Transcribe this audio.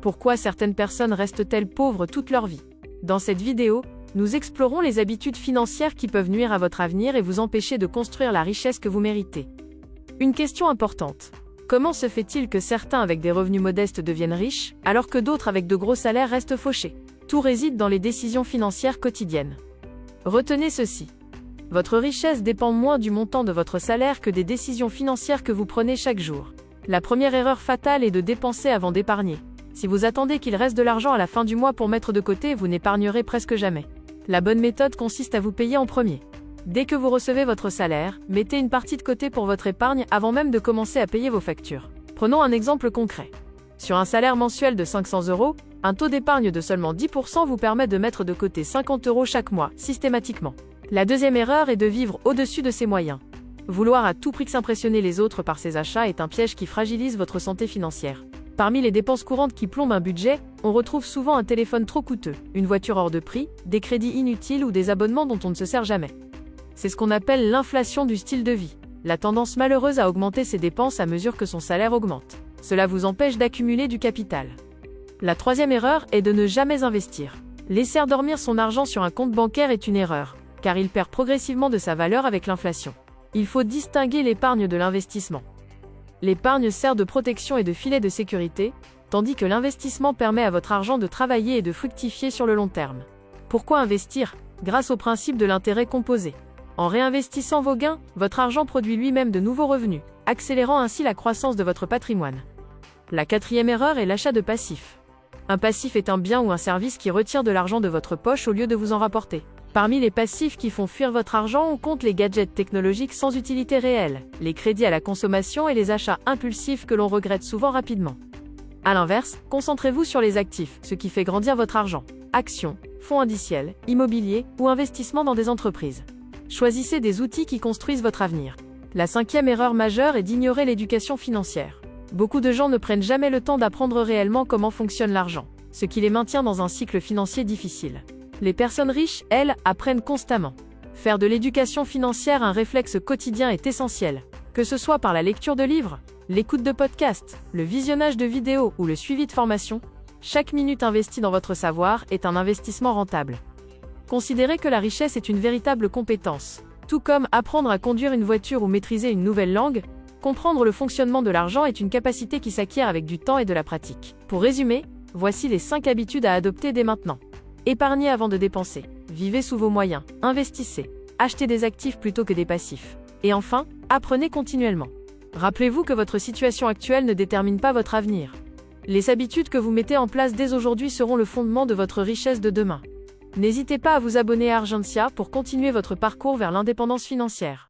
Pourquoi certaines personnes restent-elles pauvres toute leur vie? Dans cette vidéo, nous explorons les habitudes financières qui peuvent nuire à votre avenir et vous empêcher de construire la richesse que vous méritez. Une question importante. Comment se fait-il que certains avec des revenus modestes deviennent riches, alors que d'autres avec de gros salaires restent fauchés? Tout réside dans les décisions financières quotidiennes. Retenez ceci. Votre richesse dépend moins du montant de votre salaire que des décisions financières que vous prenez chaque jour. La première erreur fatale est de dépenser avant d'épargner. Si vous attendez qu'il reste de l'argent à la fin du mois pour mettre de côté, vous n'épargnerez presque jamais. La bonne méthode consiste à vous payer en premier. Dès que vous recevez votre salaire, mettez une partie de côté pour votre épargne avant même de commencer à payer vos factures. Prenons un exemple concret. Sur un salaire mensuel de 500 €, un taux d'épargne de seulement 10% vous permet de mettre de côté 50 € chaque mois, systématiquement. La deuxième erreur est de vivre au-dessus de ses moyens. Vouloir à tout prix s'impressionner les autres par ses achats est un piège qui fragilise votre santé financière. Parmi les dépenses courantes qui plombent un budget, on retrouve souvent un téléphone trop coûteux, une voiture hors de prix, des crédits inutiles ou des abonnements dont on ne se sert jamais. C'est ce qu'on appelle l'inflation du style de vie. La tendance malheureuse à augmenter ses dépenses à mesure que son salaire augmente. Cela vous empêche d'accumuler du capital. La troisième erreur est de ne jamais investir. Laisser dormir son argent sur un compte bancaire est une erreur, car il perd progressivement de sa valeur avec l'inflation. Il faut distinguer l'épargne de l'investissement. L'épargne sert de protection et de filet de sécurité, tandis que l'investissement permet à votre argent de travailler et de fructifier sur le long terme. Pourquoi investir? Grâce au principe de l'intérêt composé. En réinvestissant vos gains, votre argent produit lui-même de nouveaux revenus, accélérant ainsi la croissance de votre patrimoine. La quatrième erreur est l'achat de passifs. Un passif est un bien ou un service qui retire de l'argent de votre poche au lieu de vous en rapporter. Parmi les passifs qui font fuir votre argent, on compte les gadgets technologiques sans utilité réelle, les crédits à la consommation et les achats impulsifs que l'on regrette souvent rapidement. A l'inverse, concentrez-vous sur les actifs, ce qui fait grandir votre argent. Actions, fonds indiciels, immobilier ou investissements dans des entreprises. Choisissez des outils qui construisent votre avenir. La cinquième erreur majeure est d'ignorer l'éducation financière. Beaucoup de gens ne prennent jamais le temps d'apprendre réellement comment fonctionne l'argent, ce qui les maintient dans un cycle financier difficile. Les personnes riches, elles, apprennent constamment. Faire de l'éducation financière un réflexe quotidien est essentiel. Que ce soit par la lecture de livres, l'écoute de podcasts, le visionnage de vidéos ou le suivi de formations, chaque minute investie dans votre savoir est un investissement rentable. Considérez que la richesse est une véritable compétence. Tout comme apprendre à conduire une voiture ou maîtriser une nouvelle langue, comprendre le fonctionnement de l'argent est une capacité qui s'acquiert avec du temps et de la pratique. Pour résumer, voici les 5 habitudes à adopter dès maintenant. Épargnez avant de dépenser. Vivez sous vos moyens. Investissez. Achetez des actifs plutôt que des passifs. Et enfin, apprenez continuellement. Rappelez-vous que votre situation actuelle ne détermine pas votre avenir. Les habitudes que vous mettez en place dès aujourd'hui seront le fondement de votre richesse de demain. N'hésitez pas à vous abonner à Argentia pour continuer votre parcours vers l'indépendance financière.